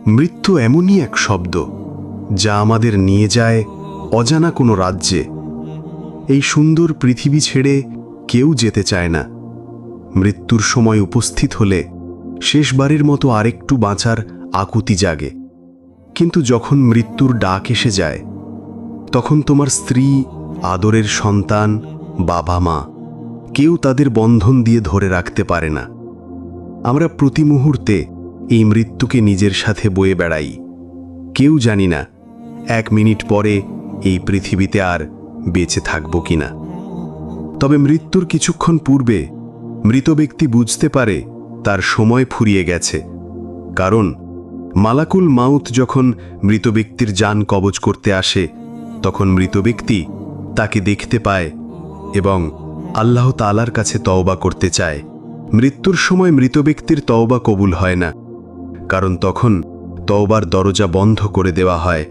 মৃত্যু এমনই এক শব্দ যা আমাদের নিয়ে যায় অজানা কোনো রাজ্যে। এই সুন্দর পৃথিবী ছেড়ে কেউ যেতে চায় না। মৃত্যুর সময় উপস্থিত হলে শেষবারের মতো আরেকটু বাঁচার আকুতি জাগে। কিন্তু যখন মৃত্যুর ডাক এসে যায়, তখন তোমার স্ত্রী, আদরের সন্তান, বাবা মা কেউ তাদের বন্ধন দিয়ে ধরে রাখতে পারে না। আমরা প্রতি মুহূর্তে এই মৃত্যুকে নিজের সাথে বয়ে বেড়াই। কেউ জানি না 1 মিনিট পরে এই পৃথিবীতে আর বেঁচে থাকব কিনা। তবে মৃত্যুর কিছুক্ষণ পূর্বে মৃত ব্যক্তি বুঝতে পারে তার সময় ফুরিয়ে গেছে। কারণ মালাকুল মাউত যখন মৃত ব্যক্তির জান কবজ করতে আসে, তখন মৃত ব্যক্তি তাকে দেখতে পায় এবং আল্লাহ তাআলার কাছে তওবা করতে চায়। মৃত্যুর সময় মৃত ব্যক্তির তওবা কবুল হয় না, কারণ তখন তওবার দরজা বন্ধ করে দেওয়া হয়।